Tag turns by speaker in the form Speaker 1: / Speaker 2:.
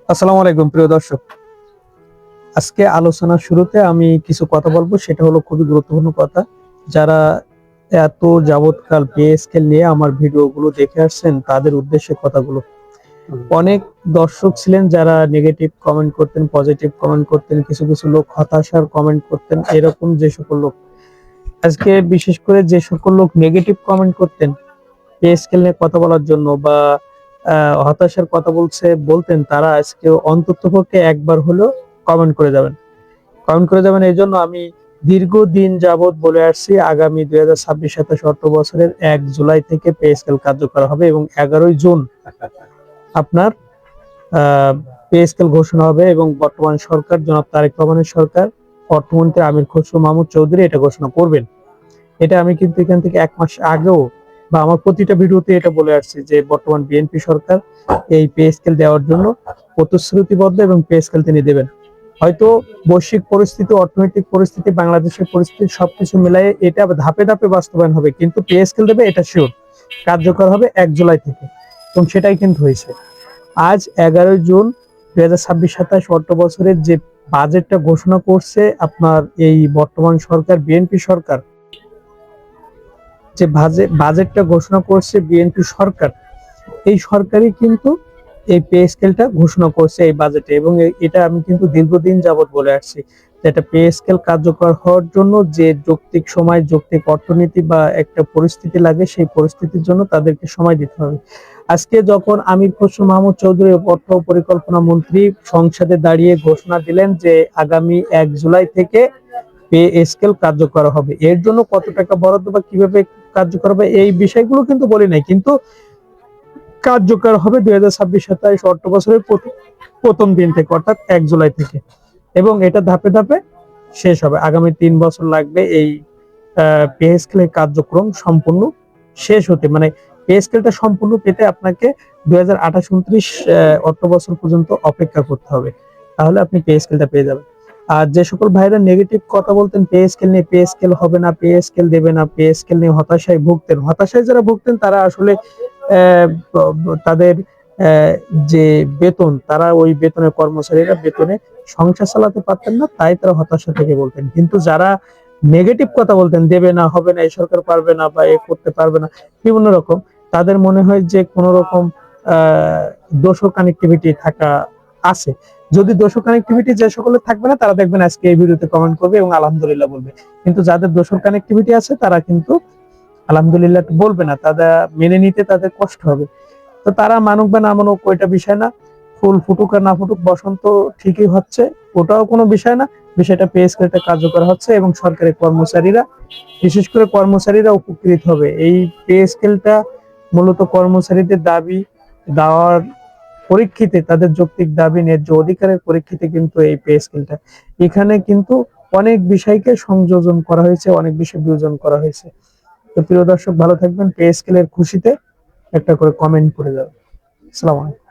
Speaker 1: আসসালামু আলাইকুম প্রিয় দর্শক। আজকে আলোচনার শুরুতে আমি কিছু কথা বলবো, সেটা হলো খুবই গুরুত্বপূর্ণ কথা। যারা এত যাবৎকাল পে স্কেল নিয়ে আমার ভিডিওগুলো দেখে আসছেন তাদের উদ্দেশ্যে কথাগুলো। অনেক দর্শক ছিলেন যারা নেগেটিভ কমেন্ট করতেন, পজিটিভ কমেন্ট করতেন, কিছু কিছু লোক হতাশার কমেন্ট করতেন। এরকম যে সকল লোক আজকে বিশেষ করে যে সকল লোক নেগেটিভ কমেন্ট করতেন পে স্কেল নিয়ে কথা বলার জন্য বা হতাশার কথা বলতেন, তারা আজকে অন্ততপক্ষে একবার হলেও কমেন্ট করে যাবেন। কমেন্ট করে যাবেন এই জন্য আমি দীর্ঘদিন যাবৎ বলে আসছি, আগামী 2026-27 অর্থ বছরের 1 জুলাই থেকে পে স্কেল কার্যকর হবে এবং 11 জুন আপনার পে স্কেল ঘোষণা হবে এবং বর্তমান সরকার জনাব তারেক রহমানের সরকার, অর্থমন্ত্রী আমির খসরু মাহমুদ চৌধুরী এটা ঘোষণা করবেন। এটা আমি কিন্তু এখান থেকে 1 মাস আগেও বা আমার প্রতিটা ভিডিওতে এটা বলে আসছি যে বর্তমান বিএনপি সরকার এই পে স্কেল দেওয়ার জন্য প্রতিশ্রুতিবদ্ধ এবং পে স্কেল তিনি দেবেন। হয়তো বৈশ্বিক পরিস্থিতি, অর্থনৈতিক পরিস্থিতি, বাংলাদেশের পরিস্থিতি সবকিছু মিলাই এটা ধাপে ধাপে বাস্তবায়ন হবে, কিন্তু পে স্কেল দেবে এটা শিওর। কার্যকর হবে 1 জুলাই থেকে এবং সেটাই কিন্তু হয়েছে। আজ 11 জুন 2026-27 অর্থ বছরের যে বাজেটটা ঘোষণা করছে আপনার এই বর্তমান সরকার, বিএনপি সরকার, যে বাজেটটা ঘোষণা করছে বিএনপি সরকার, এই সরকারই কিন্তু এই পে স্কেলটা ঘোষণা করছে এই বাজেটে এবং এটা আমি কিন্তু দীর্ঘদিন যাবত বলে আসছি যে একটা পে স্কেল কার্যকর হওয়ার জন্য যে যৌক্তিক সময়, যৌক্তিক অর্থনীতি বা একটা পরিস্থিতি লাগে, সেই পরিস্থিতির জন্য তাদেরকে সময় দিতে হবে। আজকে যখন আমির খসরু মাহমুদ চৌধুরী অর্থ পরিকল্পনা মন্ত্রী সংসদে দাঁড়িয়ে ঘোষণা দিলেন যে আগামী 1 জুলাই থেকে পে স্কেল কার্যকর হবে, এর জন্য কত টাকা বরাদ্দ বা কিভাবে কার্যকর হবে এই বিষয়গুলো কিন্তু বলি নাই, কিন্তু কার্যকর হবে 2026-27 অর্থ বছরের প্রথম দিন থেকে, অর্থাৎ 1 জুলাই থেকে, এবং এটা ধাপে ধাপে শেষ হবে। আগামী 3 বছর লাগবে এই পে স্কেলের কার্যক্রম সম্পূর্ণ শেষ হতে, মানে পে স্কেলটা সম্পূর্ণ পেতে আপনাকে 2028-29 অর্থ বছর পর্যন্ত অপেক্ষা করতে হবে, তাহলে আপনি পে স্কেলটা পেয়ে যাবেন। আর যে সকল ভাইরা নেগেটিভ কথা বলতেন পে স্কেল নিয়ে, পে স্কেল হবে না, পে স্কেল দেবে না, পে স্কেল নিয়ে হতাশায় যারা ভুগতেন, তারা আসলে তাদের যে বেতন, তারা ওই বেতনের কর্মচারীরা বেতনে সংসার চালাতে পারতেন না, তাই তারা হতাশা থেকে বলতেন। কিন্তু যারা নেগেটিভ কথা বলতেন, দেবে না, হবে না, এই সরকার পারবে না বা এ করতে পারবে না, বিভিন্ন রকম, তাদের মনে হয় যে কোন রকম দোষর কানেক্টিভিটি থাকা আছে। যদি দোষর কানেক্টিভিটি যে সকলের থাকবে না, তারা দেখবেন আজকে এই ভিডিওতে কমেন্ট করবে এবং আলহামদুলিল্লাহ বলবে। কিন্তু যাদের দোষর কানেক্টিভিটি আছে তারা কিন্তু আলহামদুলিল্লাহ বলবে না, তারা মেনে নিতে তাদের কষ্ট হবে। তো তারা মানুক বা না মানুক ওইটা বিষয় না, ফুল ফুটুক আর না ফুটুক, বসন্ত ঠিকই হচ্ছে, ওটাও কোনো বিষয় না। বিষয়টা পে স্কেলটা কার্যকর হচ্ছে এবং সরকারি কর্মচারীরা, বিশেষ করে কর্মচারীরা উপকৃত হবে। এই পে স্কেলটা মূলত কর্মচারীদের দাবি দেওয়ার পরীক্ষিতে, তাদের যৌক্তিক দাবি, ন্যায্য অধিকারের পরীক্ষিতে কিন্তু এই পে স্কেলটা, এখানে কিন্তু অনেক বিষয়কে সংযোজন করা হয়েছে, অনেক বিষয় বিয়োজন করা হয়েছে। তো প্রিয় দর্শক, ভালো থাকবেন। পে স্কেলের খুশিতে একটা করে কমেন্ট করে যাবেন। আসসালামু আলাইকুম।